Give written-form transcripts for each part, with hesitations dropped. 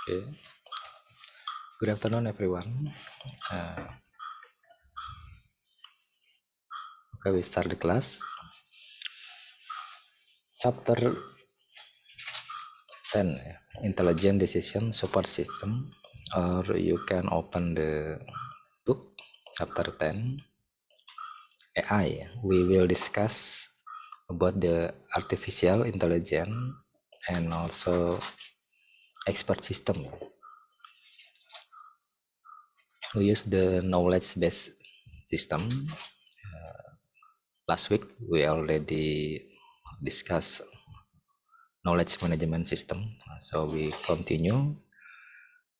Okay. Good afternoon, everyone. Okay, we start the class. Chapter 10, Intelligent Decision Support System. Or you can open the book, Chapter 10, AI. We will discuss about the artificial intelligence and also expert system. We use the knowledge-based system. Last week, we already discussed knowledge management system. So we continue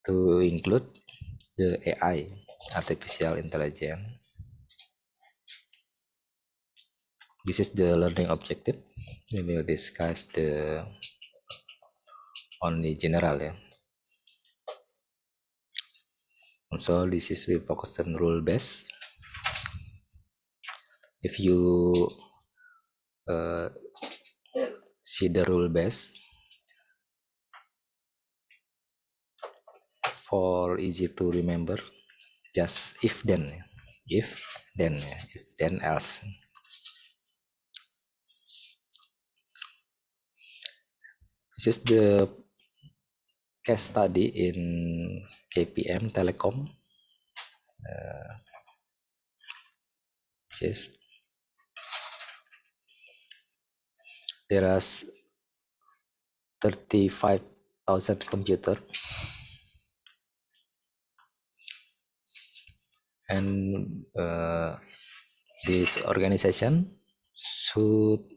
to include the AI, artificial intelligence. This is the learning objective. We will discuss the only general, yeah. Also, this is we focus on rule based. If you see the rule based, for easy to remember, just if then else. This is the case study in KPM Telecom. This is there are 35,000 computer, and this organization should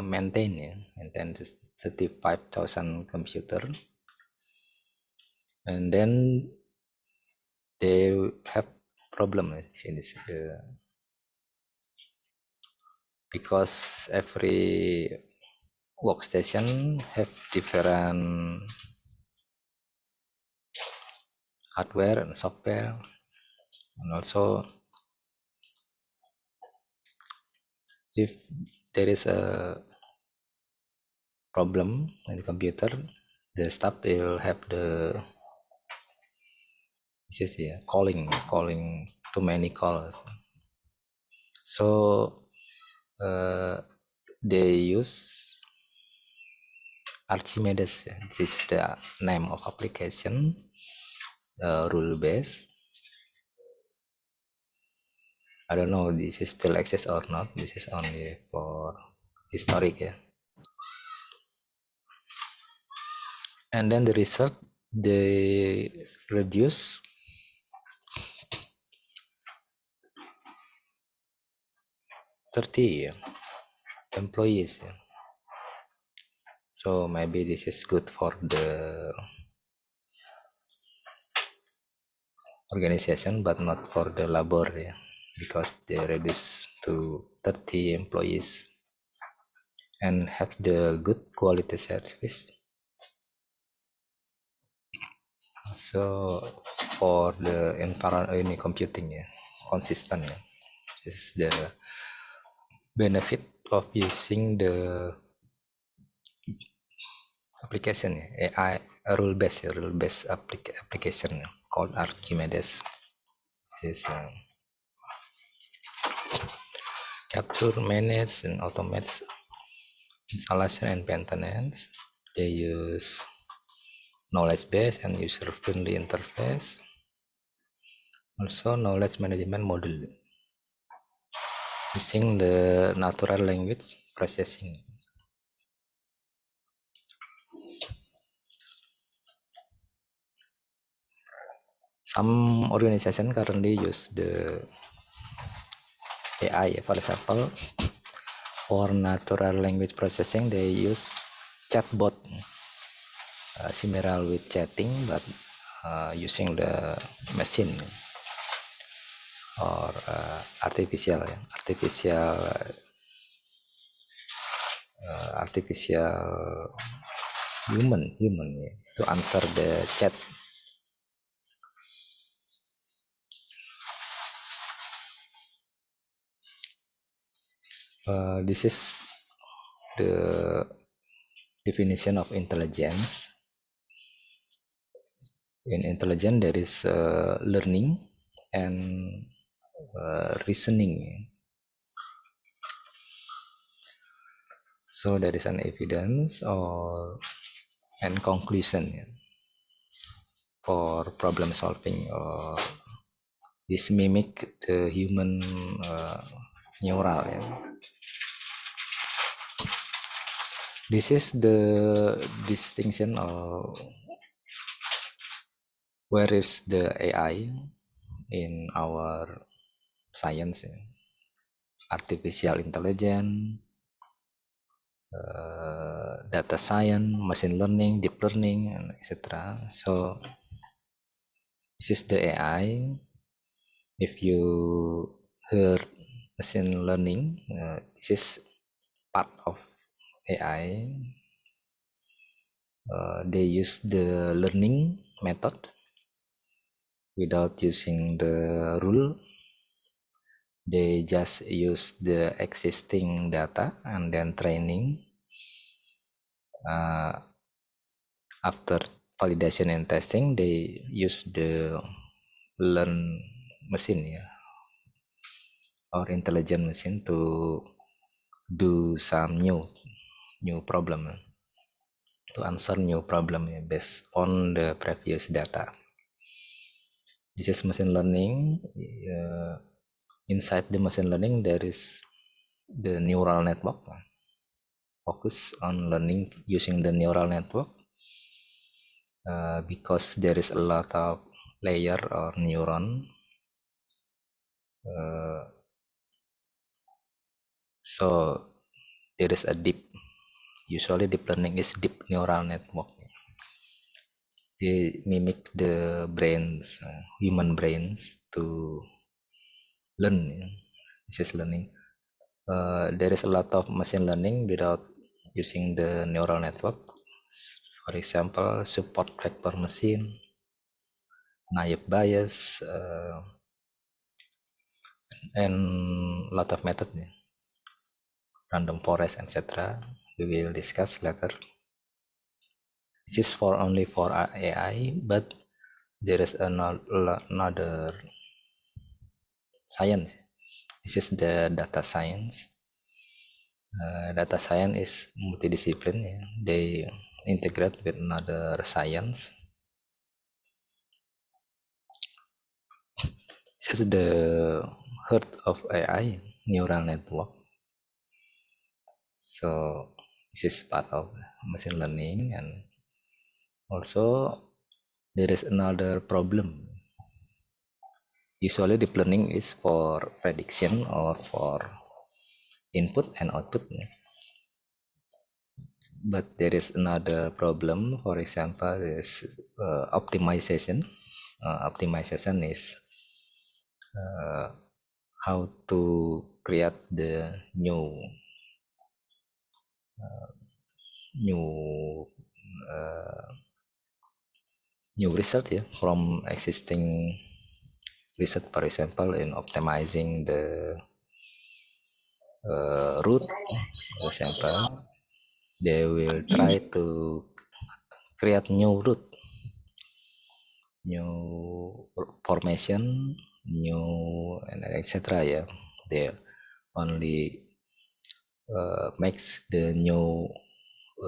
maintain this 35,000 computer, and then they have problem in this because every workstation have different hardware and software, and also if there is a problem in the computer, the staff will have the calling too many calls. So they use Archimedes. This is the name of application, rule based. I don't know this is still exists or not. This is only for historic, yeah. And then the result, they reduce 30 employees. Yeah. So maybe this is good for the organization, but not for the labor, yeah, because they reduce to 30 employees and have the good quality service. So for the environment computing, yeah, consistent, yeah. This is the benefit of using the application, yeah, AI rule-based application, yeah, called Archimedes. This is capture, manage, and automate installation and maintenance. They use knowledge-based and user-friendly interface. Also, knowledge management model using the natural language processing. Some organization currently use the AI. For example, for natural language processing, they use chatbot, similar with chatting, but using the machine or artificial human to answer the chat. This is the definition of intelligence. In intelligence, there is learning and reasoning. So there is an evidence or and conclusion for problem solving. Or this mimic the human neural. This is the distinction of where is the AI in our science, artificial intelligence, data science, machine learning, deep learning, and etc. So this is the AI. If you heard machine learning, this is part of AI. They use the learning method without using the rule. They just use the existing data and then training. After validation and testing, they use the learn machine or intelligent machine to do some new problem, to answer new problem based on the previous data. This is machine learning. Inside the machine learning, there is the neural network. Focus on learning using the neural network because there is a lot of layer or neuron. So there is a usually deep learning is deep neural network. They mimic the brains, human brains to learn. This is learning. There is a lot of machine learning without using the neural network. For example, support vector machine, naive Bayes, and a lot of methods, random forest, etc. We will discuss later. This is only for AI, but there is another science. This is the data science. Data science is multidiscipline. They integrate with another science. This is the heart of AI, neural network. So this is part of machine learning, and also there is another problem. Usually deep learning is for prediction or for input and output. But there is another problem. For example, is optimization. Optimization is how to create the new result from existing result. For example, in optimizing the route, for example, they will try to create new route, new formation, new and etc. They only makes the new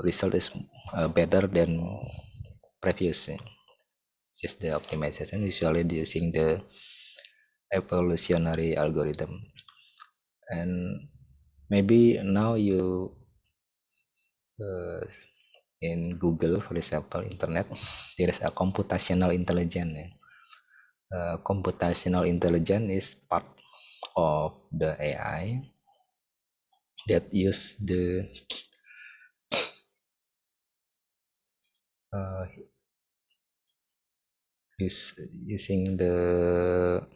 result is better than previous. This is the optimization, usually using the evolutionary algorithm. And maybe now you in Google, for example, internet, there is a computational intelligence. Computational intelligence is part of the AI that use the using the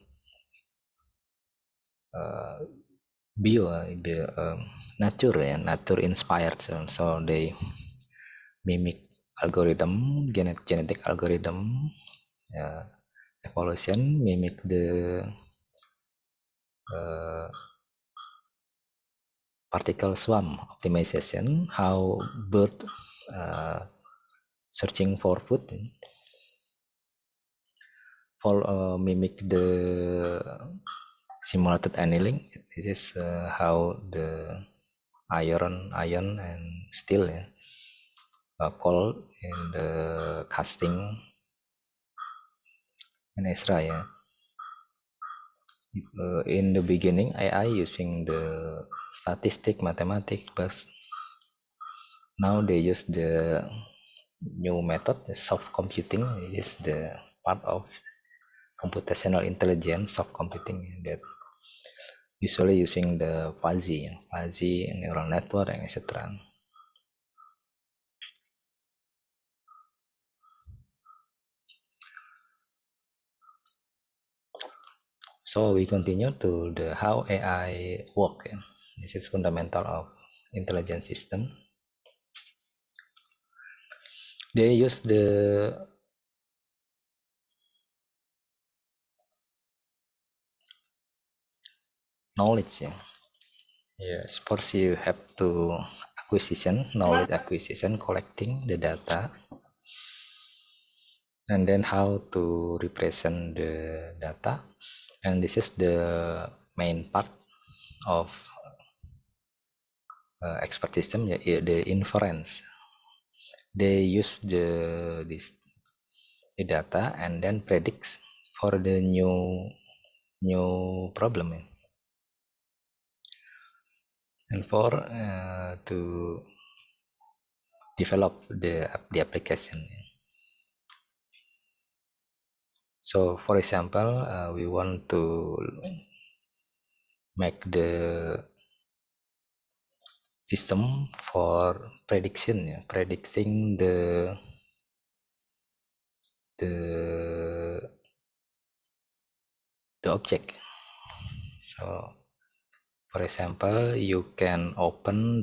nature inspired. So they mimic algorithm, genetic algorithm, evolution, mimic the particle swarm optimization, how bird searching for food. mimic the simulated annealing. This is how the iron and steel cold in the casting in Ezra. In the beginning, AI using the statistic mathematics, but now they use the new method, the soft computing. Is the part of computational intelligence, soft computing, that usually using the fuzzy neural network, and etc. So we continue to the how AI work. This is fundamental of intelligent system. They use the knowledge. Yes, first you have to knowledge acquisition, collecting the data, and then how to represent the data. And this is the main part of expert system, the inference. They use the data and then predicts for the new problem, and for to develop the application. So for example, we want to make the system for predicting the object. So for example, you can open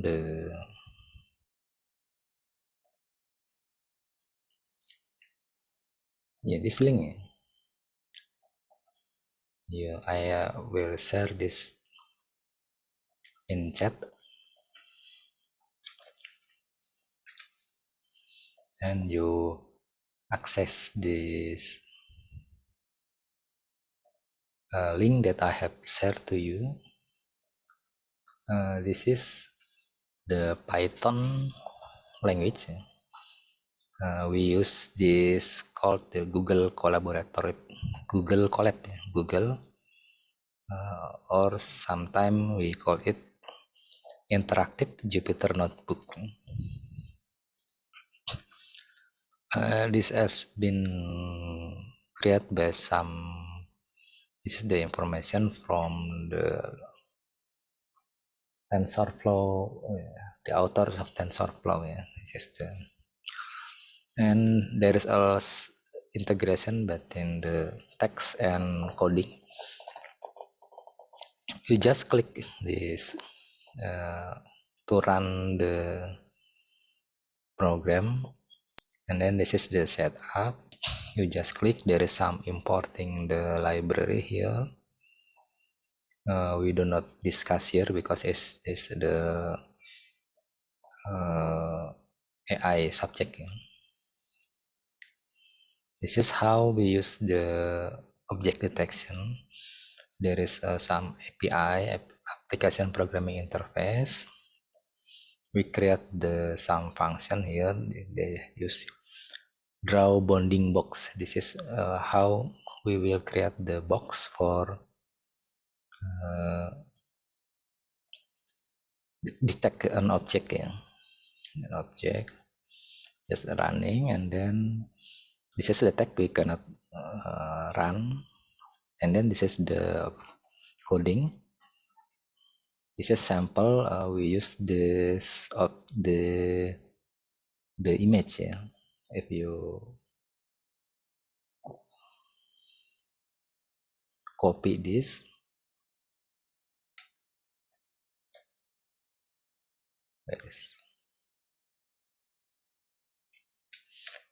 this link. I will share this in chat, and you access this link that I have shared to you. This is the Python language. We use this called the Google Collaborator, Google Colab, Google, or sometimes we call it Interactive Jupyter Notebook. This has been created by this is the information from the TensorFlow, the authors of TensorFlow. And there is a integration between the text and coding. You just click this to run the program, and then this is the setup. You just click. There is some importing the library here. We do not discuss here because it's the AI subject. This is how we use the object detection. There is some API, application programming interface. We create some function here. They use draw bounding box. This is how we will create the box for detect an object. An object just running, and then this is the tag we cannot run, and then this is the coding. This is sample. We use this of the image. If you copy this,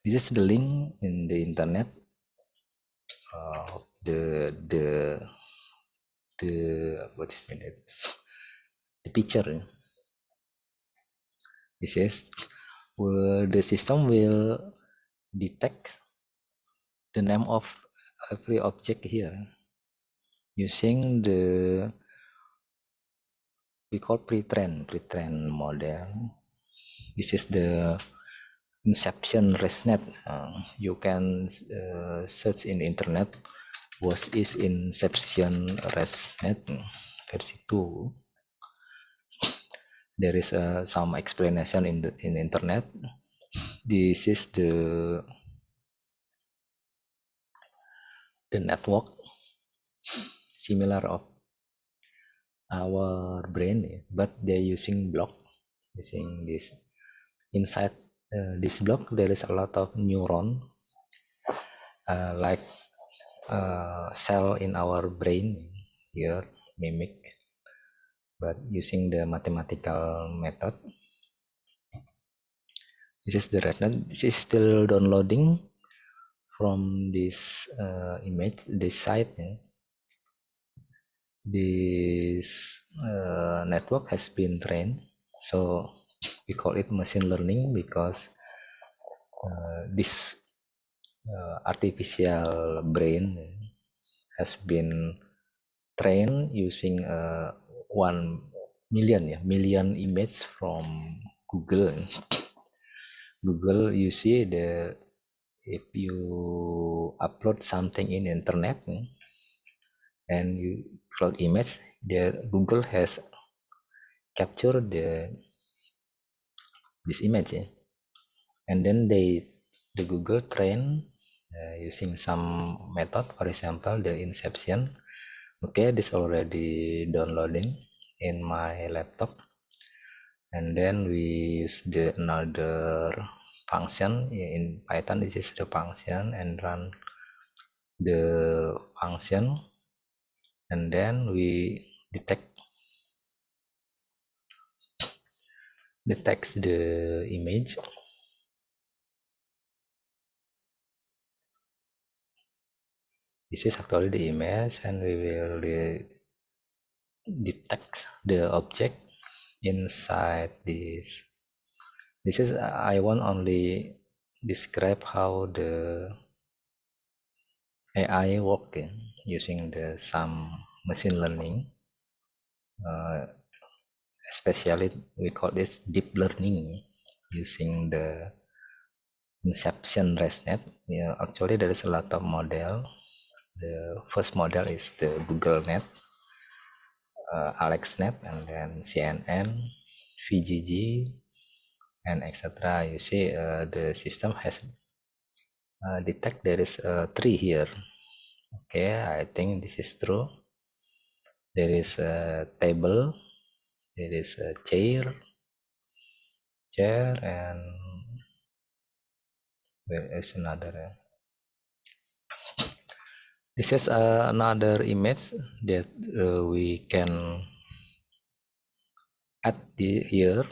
this is the link in the internet. The what is it? The picture. This is where the system will detect the name of every object here using the we call pre-train model. This is the Inception ResNet. You can search in internet what is Inception ResNet versi 2. There is some explanation in internet. This is the network similar of our brain, but they're using block, using this. Inside this block there is a lot of neuron, like cell in our brain here, mimic, but using the mathematical method. This is the ResNet. This is still downloading from this image, this site. This network has been trained, so we call it machine learning because this artificial brain has been trained using 1 million image from Google. Google, you see if you upload something in internet and you upload image, there Google has captured this image, and then the Google train using some method, for example the inception. Okay, this already downloading in my laptop, and then we use the another function in Python. This is the function, and run the function, and then we detect the image. This is actually the image, and we will detect the object inside this. This is I want only describe how the AI work using the some machine learning. Especially we call this deep learning using the Inception ResNet. Actually there is a lot of model. The first model is the Google Net, AlexNet, and then CNN, VGG, and etc. You see the system has detect there is a tree here. Okay, I think this is true. There is a table, there is a chair, and there is another. This is another image that we can add here.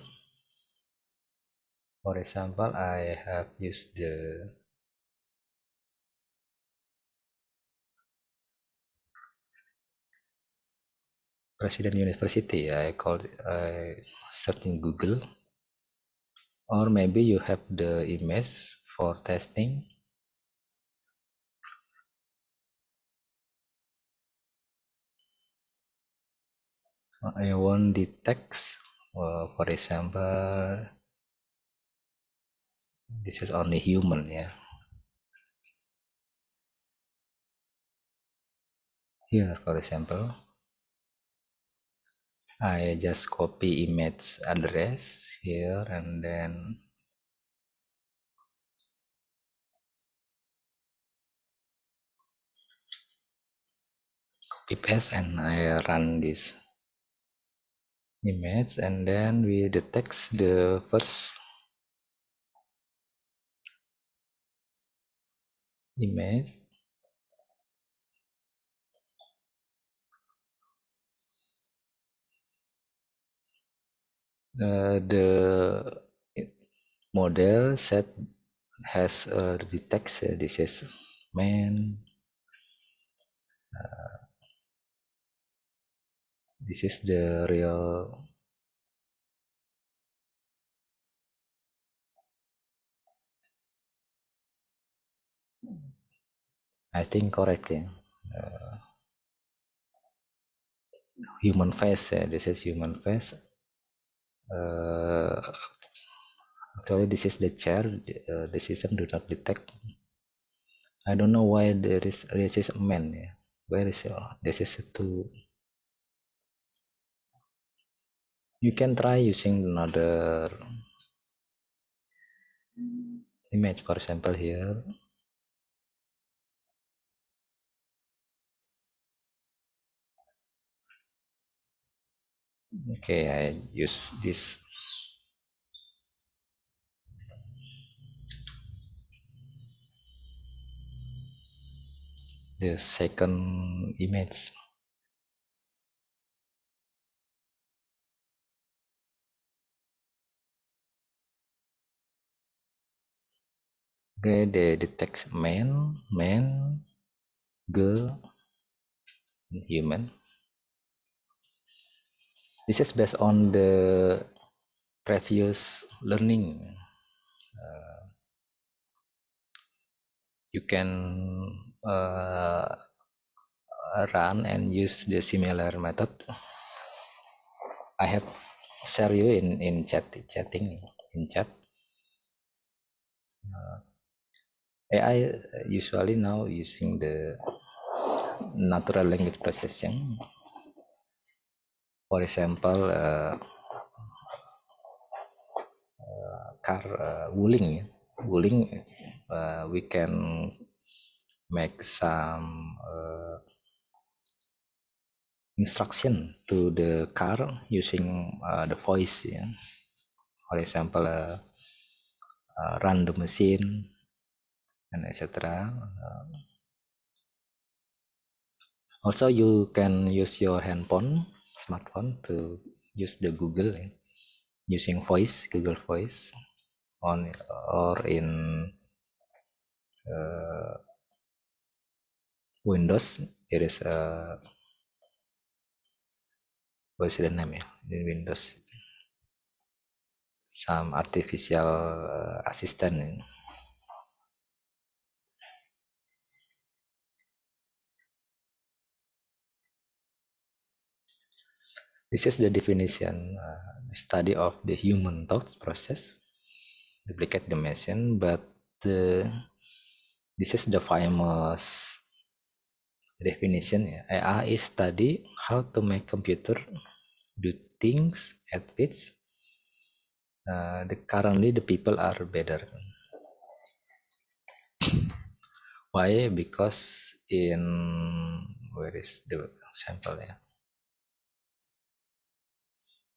For example, I have used the President University. I search in Google, or maybe you have the image for testing. I want the text. For example, this is only human, yeah. Here, for example, I just copy image address here, and then copy paste, and I run this image, and then we detect the first image. The model set has detects this is man, this is the real I think correct, yeah. Human face, this is human face. Actually, this is the chair. The system do not detect. I don't know why this is a man. Yeah. Where is this is two? You can try using another image, for example here. Okay, I use this. The second image. Okay, they detect man, girl, human. This is based on the previous learning. You can run and use the similar method. I have share you in chatting in chat. AI usually now using the natural language processing. For example, car wooling. We can make some instruction to the car using the voice. Yeah. For example, run the machine and etc. Also, you can use your smartphone to use the Google using Google Voice on or in Windows. There is a what is the name in Windows? Some artificial assistant. This is the definition, study of the human thought process, duplicate the machine, but this is the famous definition. AI is study how to make computer do things at speeds. Currently the people are better. Why? Because where is the sample? Yeah.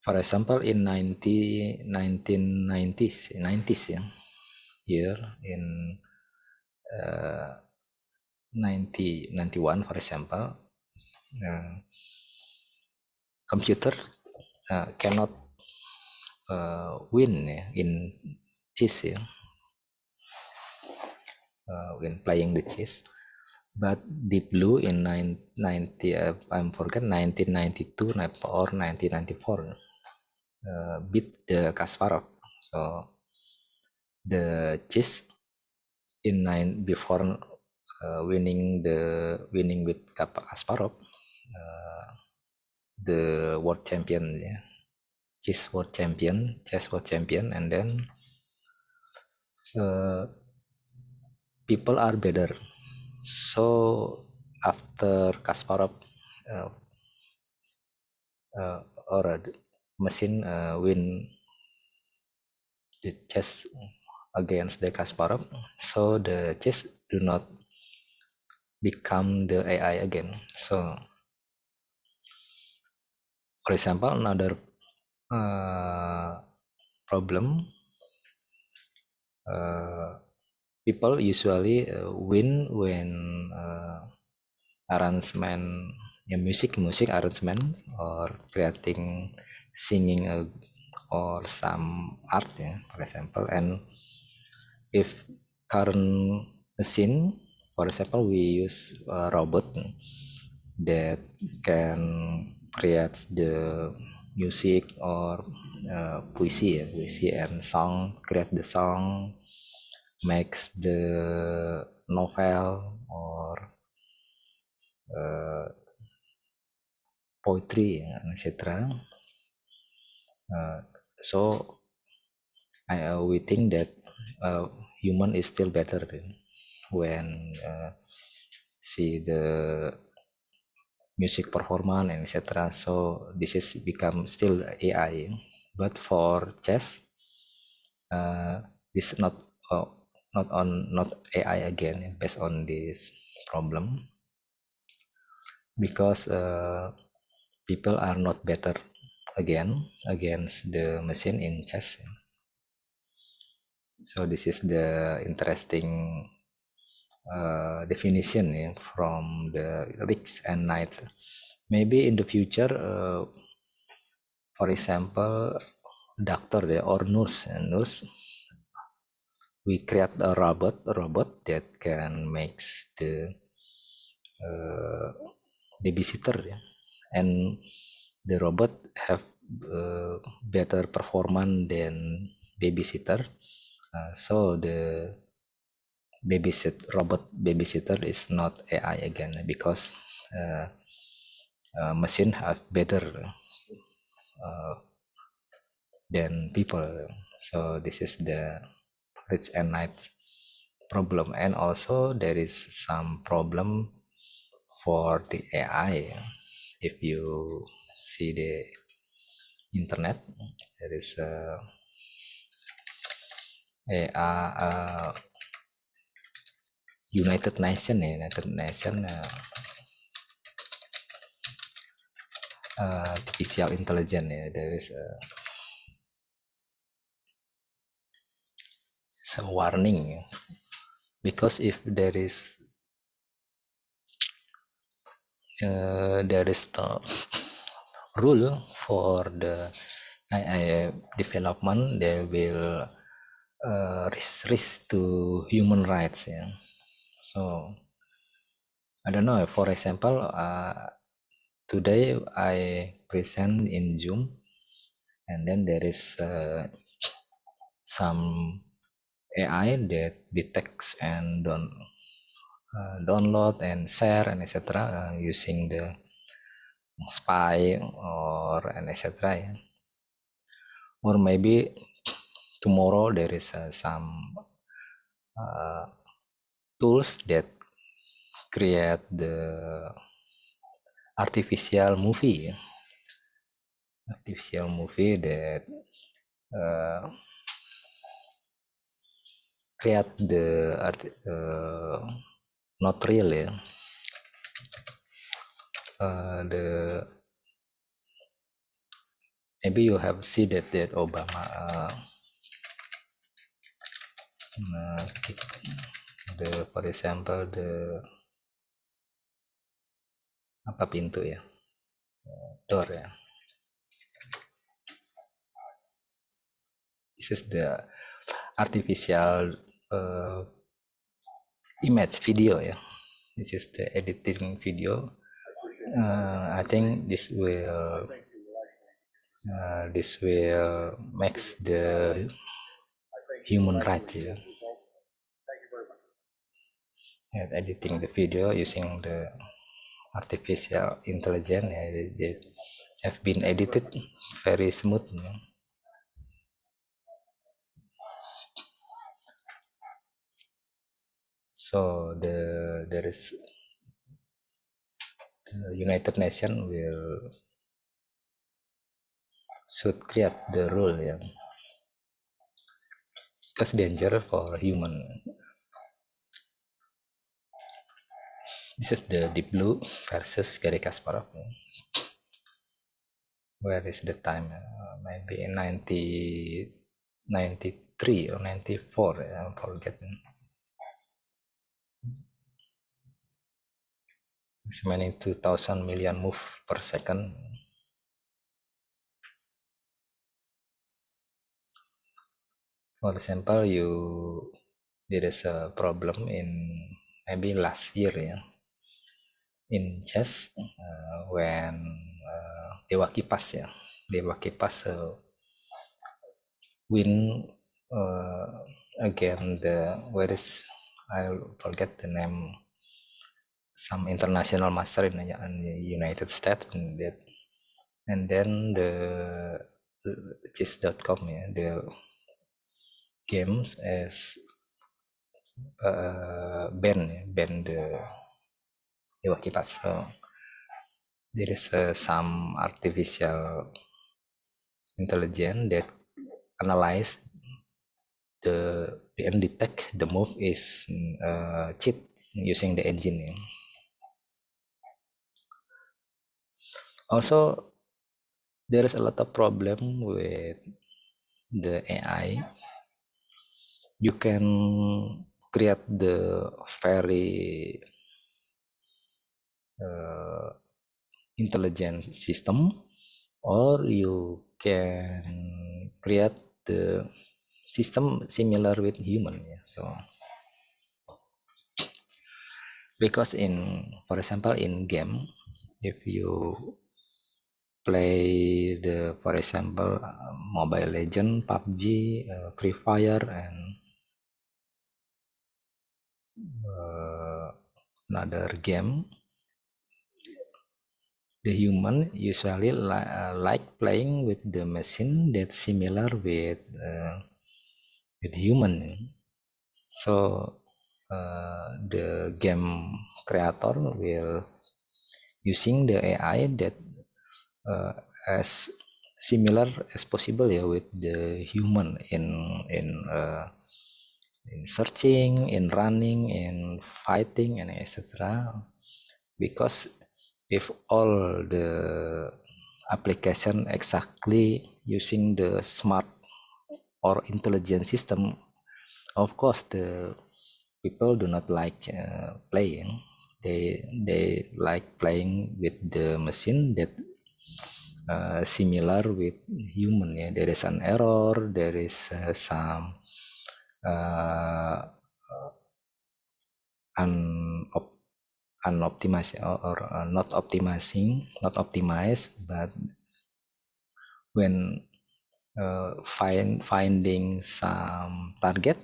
For example, in 90s yeah, year in 1991, for example, computer cannot win in chess when playing the chess. But Deep Blue in 90, I'm forget 1992 or 1994 beat the Kasparov. So the chess in before winning with Kasparov, the world champion, yeah, chess world champion, and then people are better. So after Kasparov uh, or a machine win the chess against the Kasparov, so the chess do not become the AI again. So, for example, another problem, people usually win when arrangement, music arrangement, or creating singing or some art, for example. And if current machine, for example, we use a robot that can create the music or puisi and song, create the song, makes the novel or poetry, etc. So we think that human is still better when see the music performance and etc. So this is become still AI. But for chess, this uh, not AI again based on this problem, because people are not better again against the machine in chess. So this is the interesting definition from the risks and knights. Maybe in the future, for example, doctor or nurse, we create a robot that can make the babysitter, and the robot have better performance than babysitter. So the robot babysitter is not AI again, because machine have better than people. So this is the rich and night problem. And also there is some problem for the AI. If you see the internet, there is a United Nations artificial intelligence. There is a warning, because if there is no rule for the AI development, they will risk to human rights. So I don't know. For example, today I present in Zoom, and then there is some AI that detects and download and share and etc. Using the spy or and etc. Or maybe tomorrow there is some tools that create the artificial movie that create the not real, the maybe you have seen that Obama for example the apa pintu door. This is the artificial image video. This is the editing video. I think this will makes the human rights. And editing the video using the artificial intelligence, they have been edited very smooth. So there is United Nations should create the rule because danger for human. This is the Deep Blue versus Garry Kasparov. Where is the time? Maybe 93 or 94, I forget. It's meaning 2,000 million move per second. For example, there is a problem in maybe last year in chess when Dewa Kipas win again the where is I forget the name, some international master in the United States, and then the chess.com, the games as ban the Dewa Kipas. So there is some artificial intelligence that analyze and detect the move is cheat using the engine. Also, there is a lot of problem with the AI. You can create the very intelligent system, or you can create the system similar with human. So because for example, in game, if you play for example, Mobile Legend, PUBG, Free Fire, and another game, the human usually like playing with the machine that's similar with human. So the game creator will using the AI that as similar as possible with the human in searching, in running, in fighting, and etc. Because if all the application exactly using the smart or intelligent system, of course the people do not like playing. They like playing with the machine that similar with human. There is an error, there is some uh, unoptimized or not optimized, but when finding some target,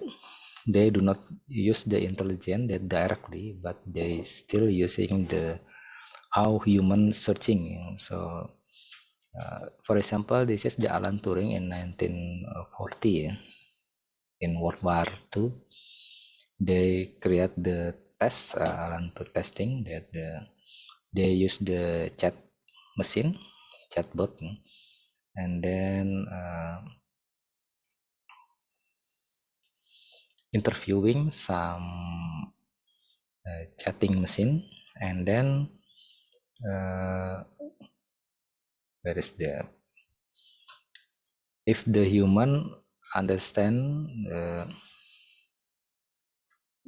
they do not use the intelligence that directly, but they still using the how human searching. So for example, this is the Alan Turing in 1940. In World War II, they create the test, Alan Turing testing, that they use the chatbot, and then interviewing some chatting machine, and then where is if the human understand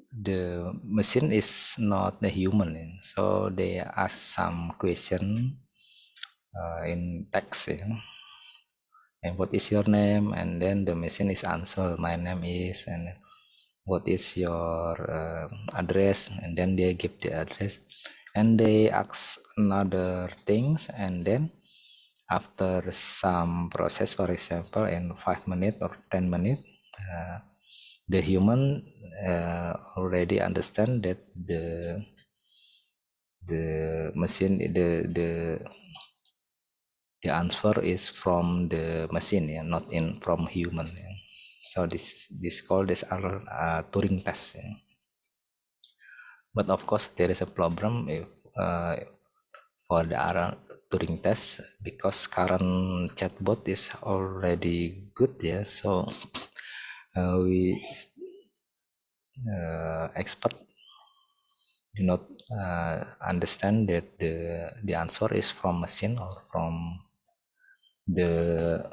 the machine is not the human, so they ask some question in text, and what is your name, and then the machine is answer, my name is, and what is your address, and then they give the address, and they ask another things, and then after some process, for example in 5 minutes or 10 minutes, the human already understand that the machine, the answer is from the machine, not from human. So this called this Turing test. But of course there is a problem if for the Turing test, because current chatbot is already good, so we expert do not understand that the answer is from machine or from the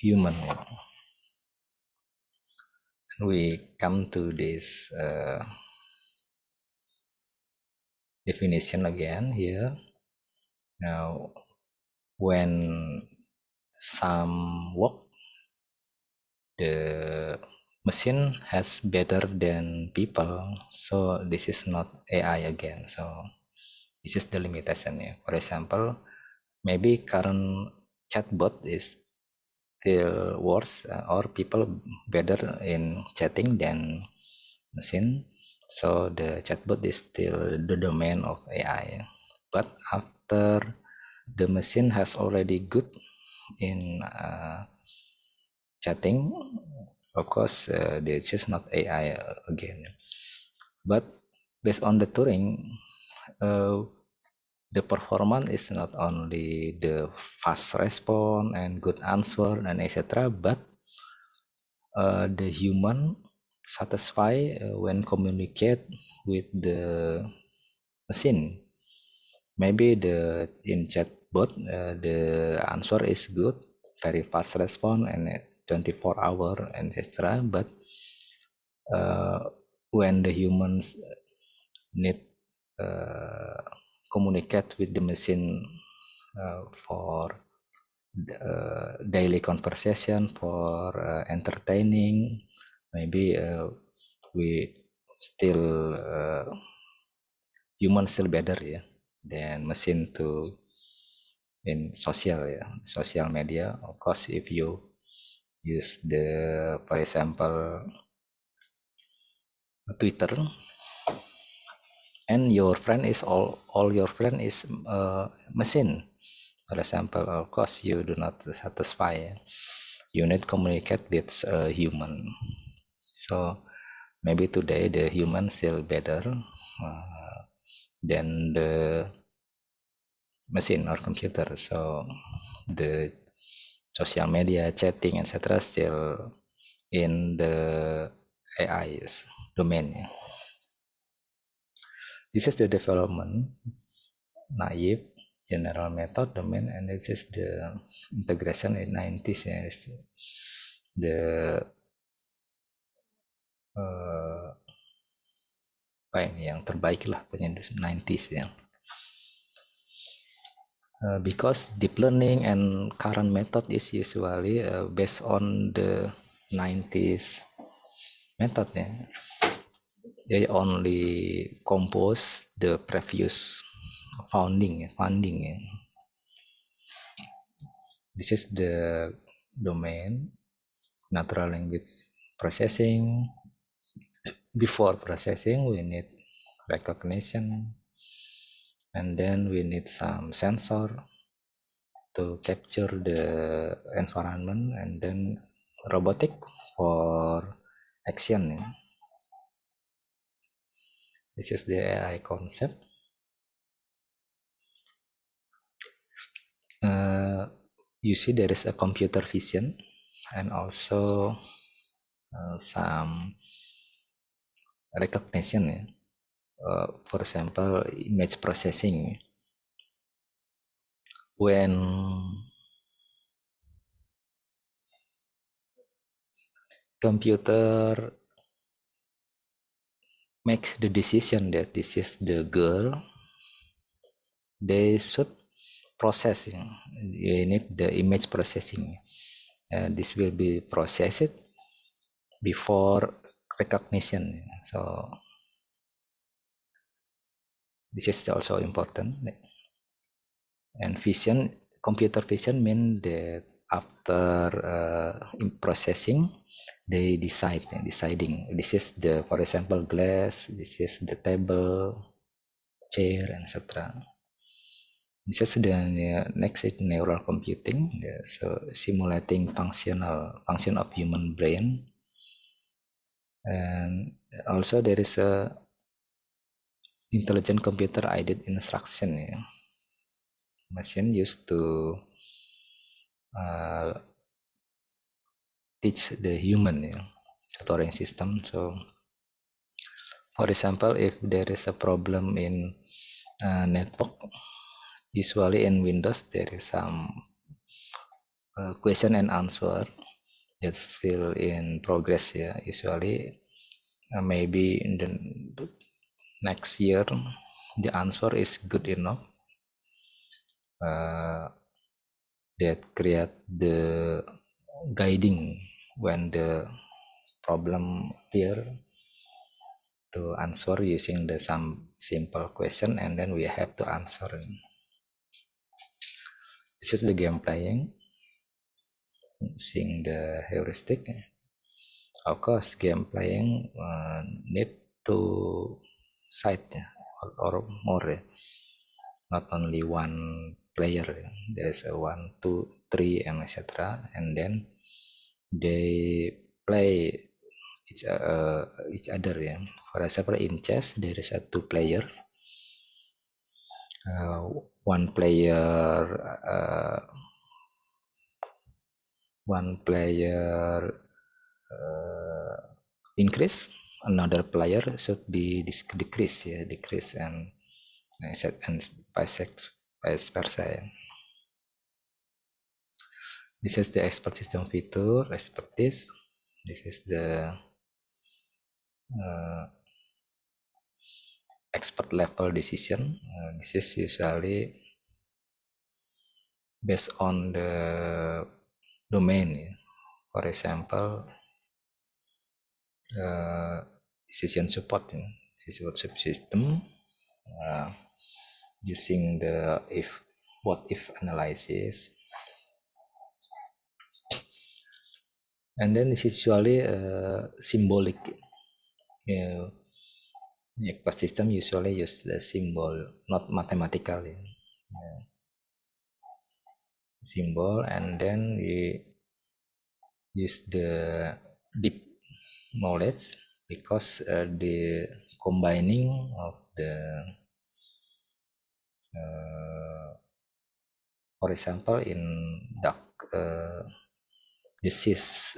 human. We come to this definition again here. Now, when some work, the machine has better than people, so this is not AI again. So this is the limitation. For example, maybe current chatbot is still worse, or people better in chatting than machine. So the chatbot is still the domain of AI. But after the machine has already good in chatting, of course, it's just not AI again. But based on the Turing, the performance is not only the fast response and good answer and etc., but the human satisfy when communicate with the machine. Maybe the in chatbot the answer is good, very fast response and 24 hour and etc. But when the humans need communicate with the machine for daily conversation, for entertaining, maybe we still human still better than machine to in social media. Of course, if you use the, for example, Twitter, and your friend is all your friend is machine, for example, of course you do not satisfy. You need communicate with a human. So maybe today the human still better than the machine or computer. So the social media, chatting, etc. still in the AI's domain. This is the development, naive, general method, domain, and this is the integration in 90s. The apa ini yang terbaik lah punya 90s ya. Because deep learning and current method is usually based on the 90s method ya. They only compose the previous founding ya. This is the domain, natural language processing. Before processing, we need recognition, and then we need some sensor to capture the environment, and then robotic for action. This is the AI concept. You see there is a computer vision and also some recognition. For example, image processing. When computer makes the decision that this is the girl, they should processing. You need the image processing. This will be processed before recognition. So this is also important. And vision, computer vision means that after processing, they deciding. This is the, for example, glass. This is the table, chair, etc. This is the next is neural computing. So simulating function of human brain. And also there is a intelligent computer aided instruction. Machine used to teach the human tutoring system. So for example, if there is a problem in network, usually in Windows there is some question and answer that's still in progress. Usually maybe in the next year the answer is good enough that create the guiding when the problem appear to answer using the some simple question, and then we have to answer. This is the game playing using the heuristic. Of course, game playing need two sides or more, not only one player. There is a 1, 2, 3, and etc. And then they play each other. For example, in chess there is a two player. One player uh, increase, another player should be decrease, and vice versa. This is the expert system feature, expertise. This is the expert level decision. This is usually based on the domain. For example, decision support system using the what if analysis, and then this is usually symbolic. The expert system usually use the symbol, not mathematically. Symbol, and then we use the deep knowledge, because the combining of the for example, in disease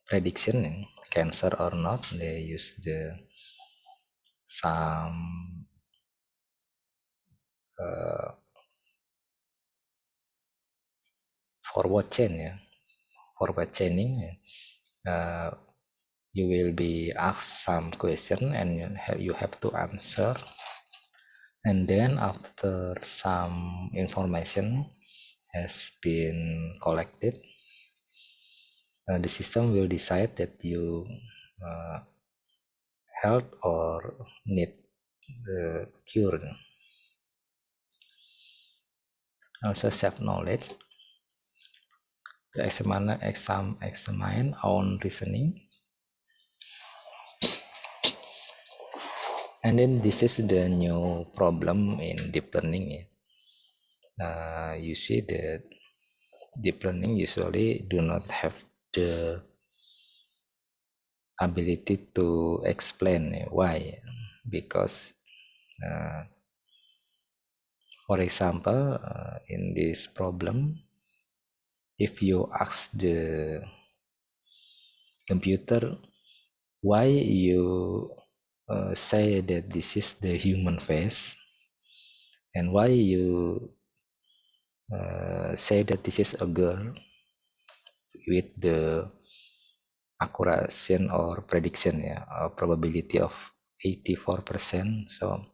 prediction, cancer or not, they use the some forward chaining. You will be asked some question and you have to answer, and then after some information has been collected, the system will decide that you health or need the cure. Also self knowledge, to examine own reasoning. And then this is the new problem in deep learning. You see that deep learning usually do not have the ability to explain why, because for example, in this problem, if you ask the computer why you say that this is the human face, and why you say that this is a girl, with the accuracy or prediction, probability of 84%. So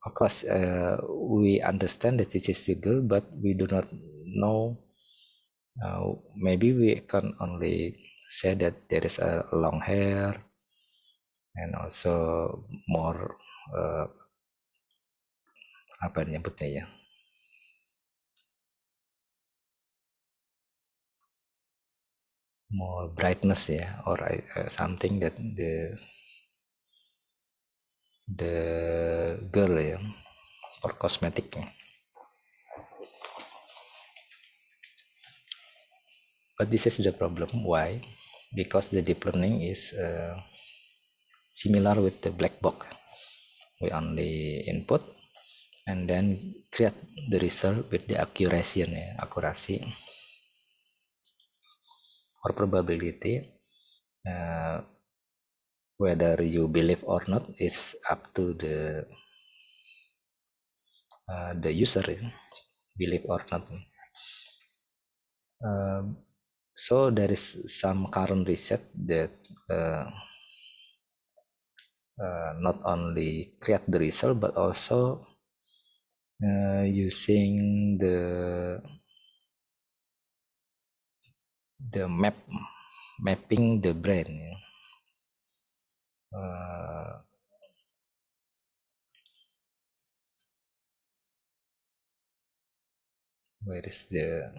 of course we understand that this is the girl, but we do not know. Maybe we can only say that there is a long hair, and also more apa nyebutnya ya, more brightness or something that the girl for cosmetic. But this is the problem. Why? Because the deep learning is similar with the black box. We only input and then create the result with the accuracy or probability. Whether you believe or not is up to the user, believe or not. So there is some current research that not only create the result, but also using the mapping the brain. Where is the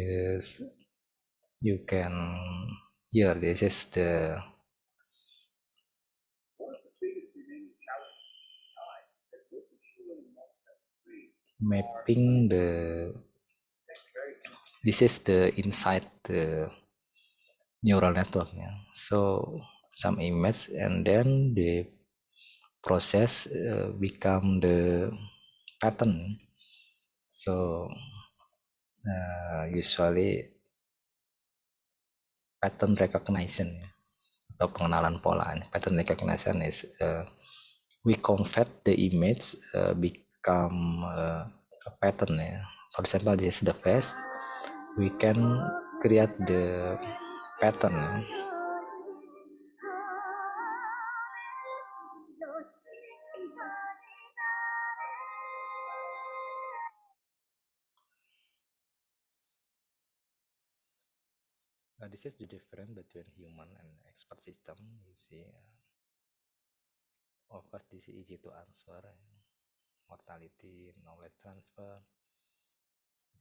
Yes, you can here. This is the mapping the. This is the inside the neural network. Yeah. So some image and then the process become the pattern. So usually pattern recognition atau pengenalan pola. Pattern recognition is we convert the image become a pattern. Yeah. For example, this is the face. We can create the pattern. This is the difference between human and expert system. You see, of course, this is easy to answer. Mortality, knowledge transfer,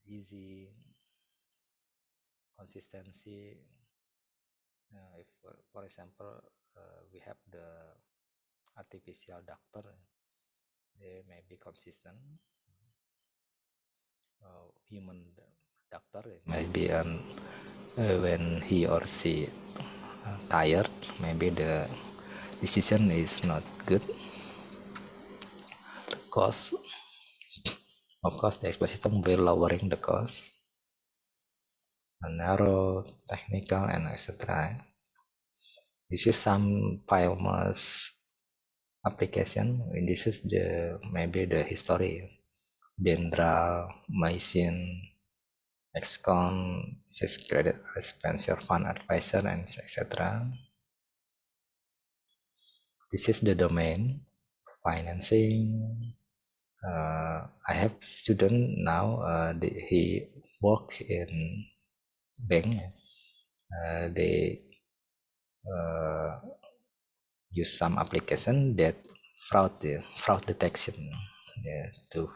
easy, consistency. If, for example, we have the artificial doctor, they may be consistent. Human doctor maybe when he or she tired, maybe the decision is not good. Cost, of course, the expert system will lowering the cost, narrow, technical, and etc. This is some famous application. This is the maybe the history. Dendral, Machine, XCon, this is credit pension fund advisor, and etc. This is the domain financing. I have student now. He work in bank. They use some application that fraud detection, to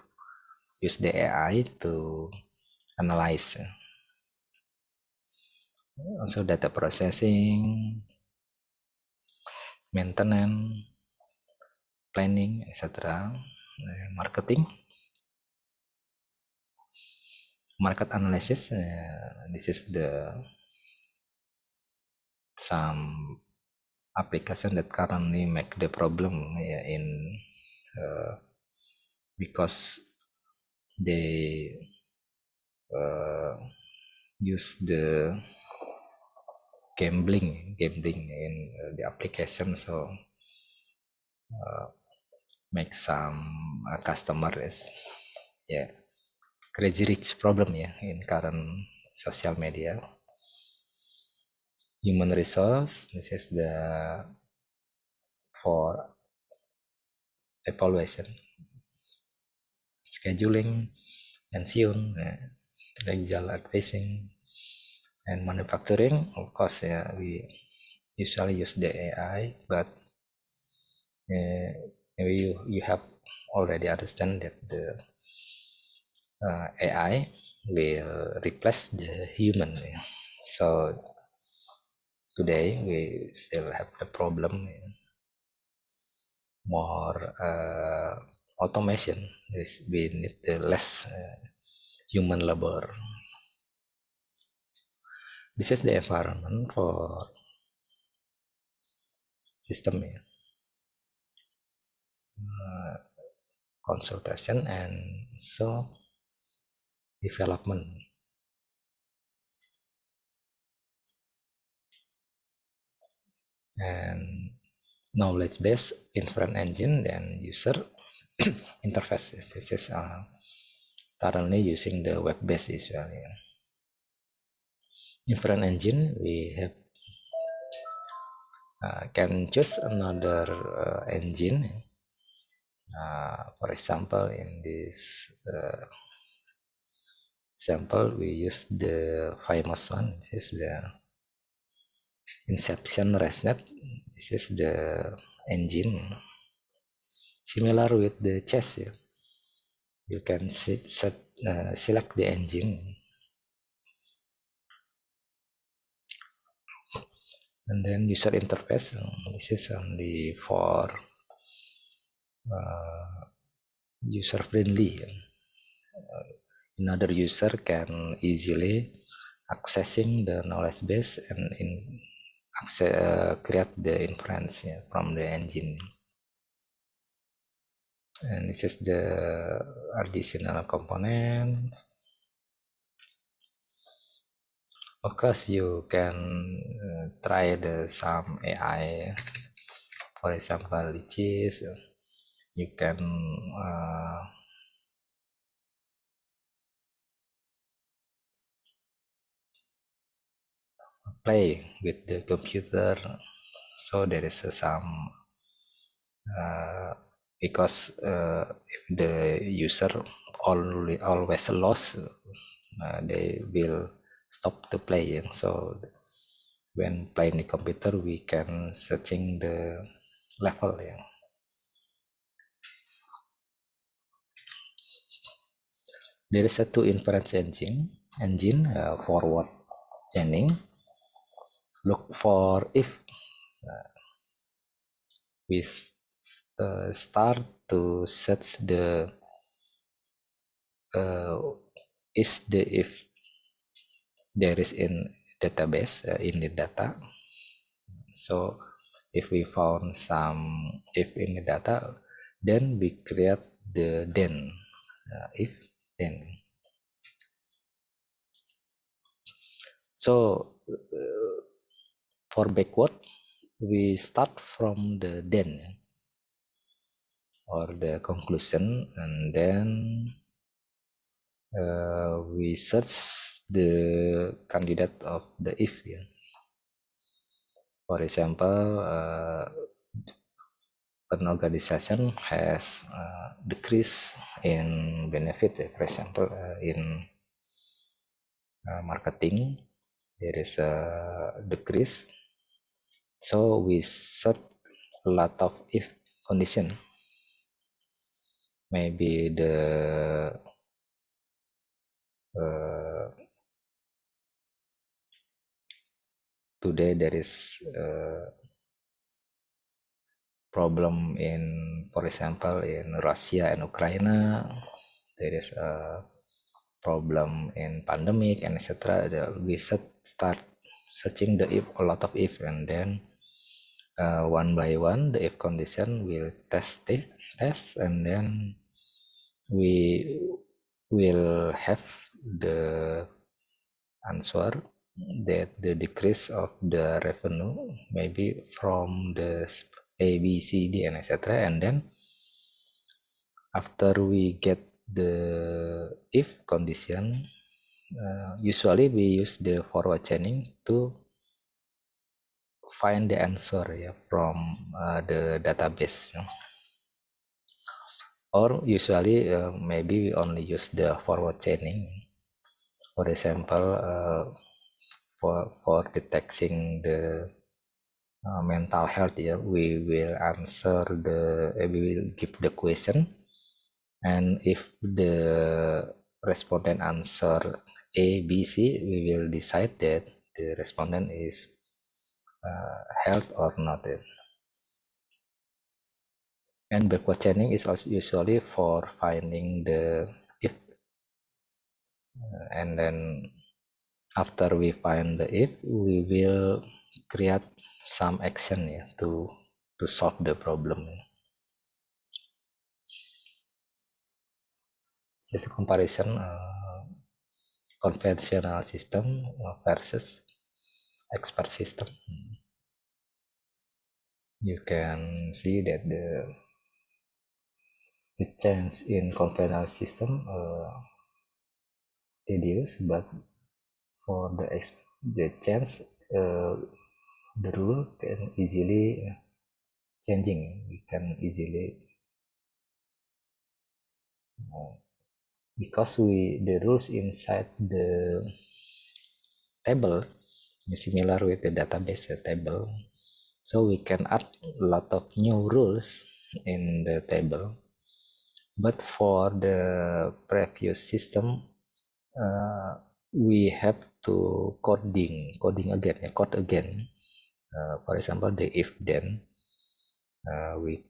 use the AI to analyze. Also data processing, maintenance, planning, etc. Marketing, market analysis. This is the some application that currently make the problem in because they use the gambling in the application, so make some customer is crazy rich problem in current social media. Human resource, this is the for evaluation, scheduling, pensiun, legal advising, and manufacturing. Of course, we usually use the AI, but maybe you have already understand that the AI will replace the human. So today we still have the problem more automation. We need less human labor. This is the environment for system consultation and so development. And knowledge based inference engine and user interface. This is currently using the web based usually. Inference engine, we have can choose another engine. For example, in this example, we use the famous one. This is the Inception ResNet. This is the engine similar with the chess. You can select the engine And then user interface, this is only for user friendly. Another user can easily accessing the knowledge base and create the inference from the engine. And this is the additional component. Of course, you can try some AI, for example, which is you can play with the computer. So there is some because if the user always lost, they will stop the playing. So when playing the computer, we can searching the level. There is a two inference engine forward chaining. Look for if we start to search the is the if there is in database in the data. So if we found some if in the data, then we create the then if then. So for backward, we start from the then or the conclusion, and then we search the candidate of the if. For example, an organization has decrease in benefit. For example, in marketing, there is a decrease. So we search a lot of if condition. Maybe the today there is problem in, for example, in Russia and Ukraine. There is a problem in pandemic and etc. We start searching the if, a lot of if, and then one by one the if condition will test, and then we will have the answer that the decrease of the revenue maybe from the A, B, C, D, and etc. And then after we get the if condition, usually we use the forward chaining to find the answer from the database. Or usually maybe we only use the forward chaining. For example, for detecting the mental health, we will we will give the question, and if the respondent answer A, B, C, we will decide that the respondent is health or not. And backward chaining is also usually for finding the if, and then after we find the if, we will create some action to solve the problem. Just a comparison conventional system versus expert system. You can see that the change in conventional system reduce, but for the change the rule can easily changing. We can easily because the rules inside the table is similar with the database table, so we can add a lot of new rules in the table. But for the previous system, we have to code again For example, the if then, we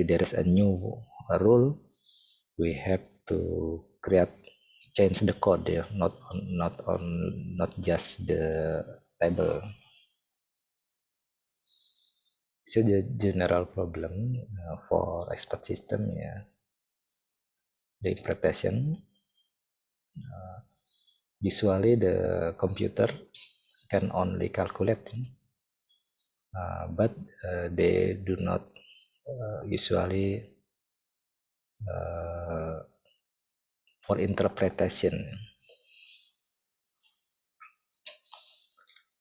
there is a new rule, we have to change the code, yeah, not just the table. So the general problem for expert system, yeah, the interpretation. Usually the computer can only calculate, but they do not usually for interpretation.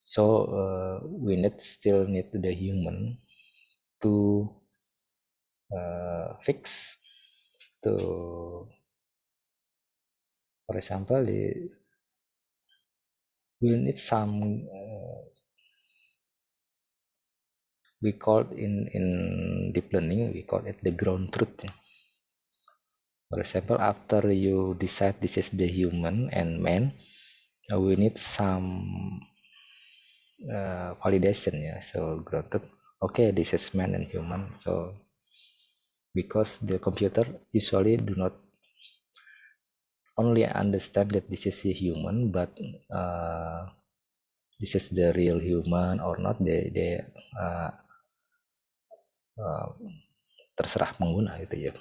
So we still need the human to fix, to, for example, we need some we call in deep learning, we call it the ground truth. For example, after you decide this is the human and man, we need some validation, yeah. So ground truth, okay, this is man and human. So because the computer usually do not only understand that this is a human, but this is the real human or not, they terserah pengguna gitu ya.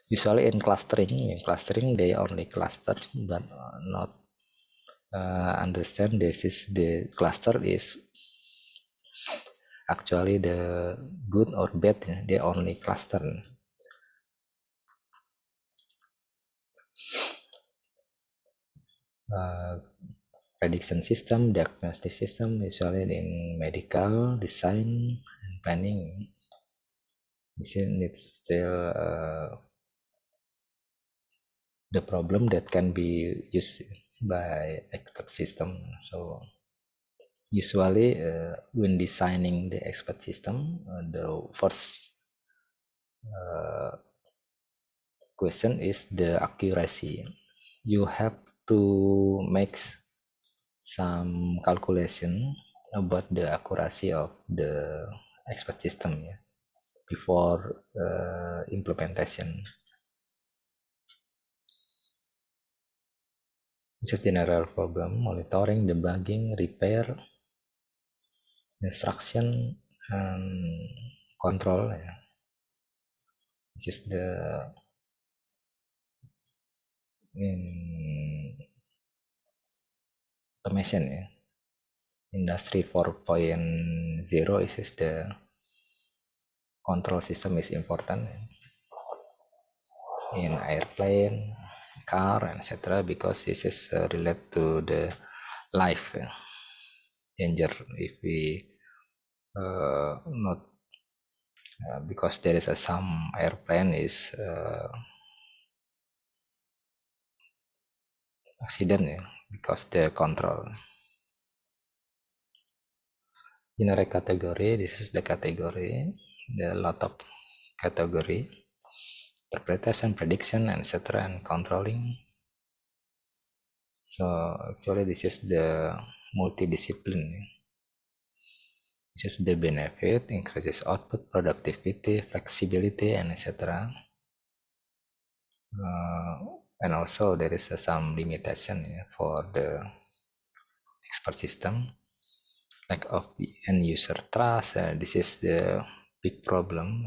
Usually in clustering they only cluster but not understand this is the cluster is actually the good or bad, they only cluster. Prediction system, diagnostic system, usually in medical design and planning, this needs still the problem that can be used by expert system. So usually when designing the expert system, the first question is the accuracy. You have to make some calculation about the accuracy of the expert system, yeah, before implementation. This is general problem: monitoring, debugging, repair, instruction, and control. Yeah. This is the automation. Yeah. Industry 4.0 is the control system is important in airplane, car, etc. because this is related to the life danger if we not because there is some airplane is accident, yeah, because the control. Generic category, this is the category, the lot of category, interpretation, prediction, etc. and controlling. So actually this is the multidiscipline. This is the benefit, increases output, productivity, flexibility, and etc. And also there is some limitation, yeah, for the expert system, lack of end user trust. This is the big problem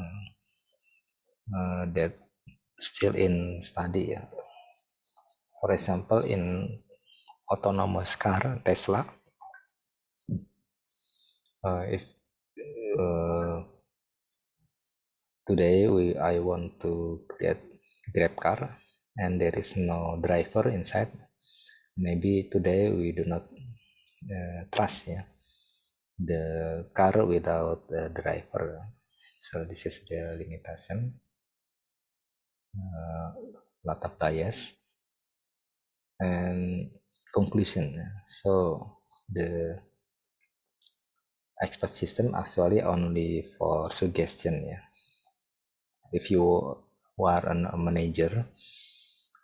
that still in study. Yeah. For example, in autonomous car Tesla, if today I want to create Grab car and there is no driver inside, maybe today we do not trust, yeah, the car without the driver. So this is the limitation, lot of bias and conclusion. So the expert system actually only for suggestion, yeah. If you are a manager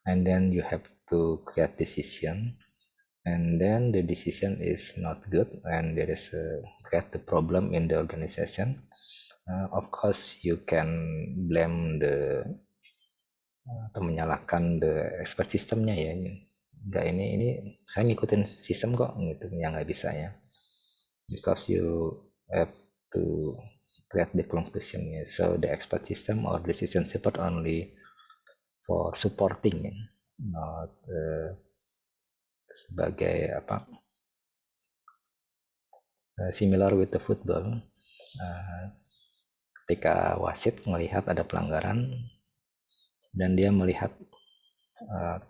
and then you have to create decision, and then the decision is not good and there is create the problem in the organization. Of course you can blame the atau menyalahkan the expert sistemnya ya, enggak ini saya ngikutin sistem kok gitu ya, nggak bisa ya, because you have to create the conclusion ya. So the expert system or decision support only for supporting ya, not sebagai apa, similar with the football. Ketika wasit melihat ada pelanggaran dan dia melihat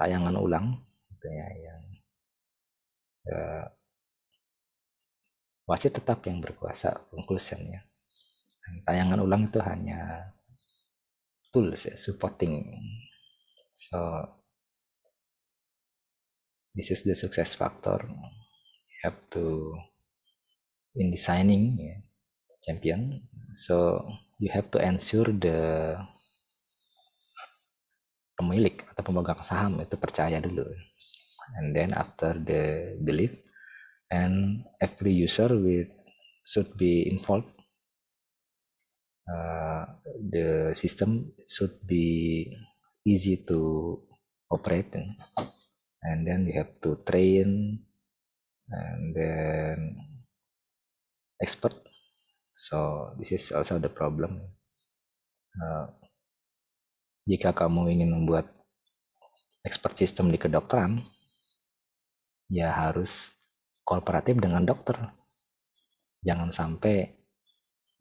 tayangan ulang gitu ya, yang wasit tetap yang berkuasa conclusionnya. Tayangan ulang itu hanya tools ya, supporting. So this is the success factor. You have to in designing ya, champion. So you have to ensure the pemilik atau pemegang saham itu percaya dulu, and then after the belief, and every user should be involved. The system should be easy to operate, and then you have to train and then expert. So this is also the problem. Jika kamu ingin membuat expert system di kedokteran, ya harus kooperatif dengan dokter. Jangan sampai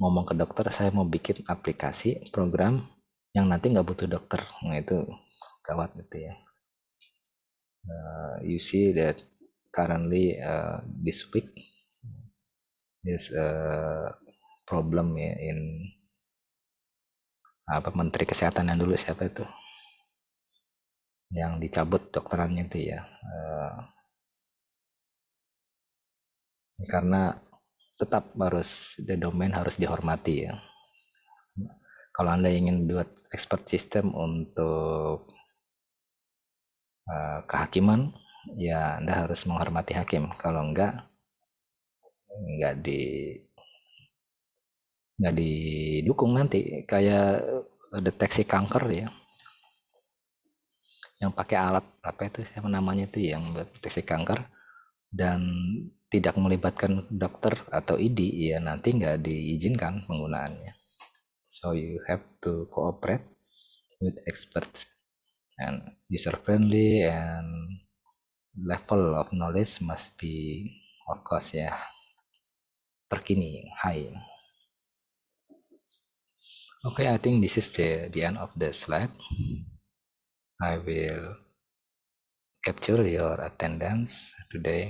ngomong ke dokter, saya mau bikin aplikasi program yang nanti nggak butuh dokter. Nah itu gawat gitu ya. You see that currently this week there's a problem ya in Menteri Kesehatan yang dulu siapa itu yang dicabut dokterannya itu ya, karena tetap harus the domain harus dihormati ya. Kalau Anda ingin buat expert system untuk kehakiman, ya Anda harus menghormati hakim. Kalau enggak didukung nanti kayak deteksi kanker ya, yang pakai alat apa itu siapa namanya itu yang deteksi kanker dan tidak melibatkan dokter atau ID ya, nanti nggak diizinkan penggunaannya. So you have to cooperate with experts and user friendly, and level of knowledge must be of course ya terkini, high. Okay, I think this is the end of the slide. I will capture your attendance today.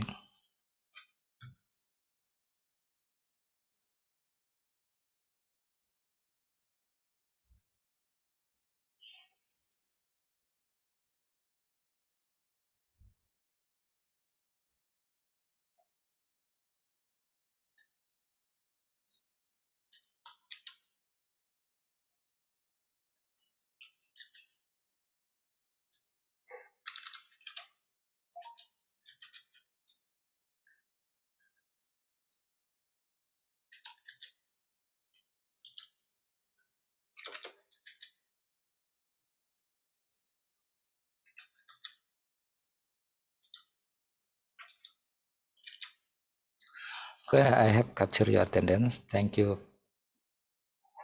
Okay, I have captured your attendance. Thank you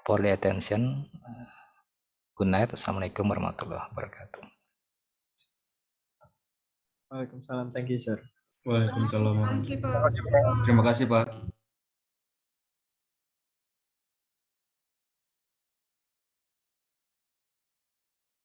for the attention. Good night. Assalamualaikum warahmatullahi wabarakatuh. Waalaikumsalam. Thank you, sir. Waalaikumsalam. Terima kasih, Pak.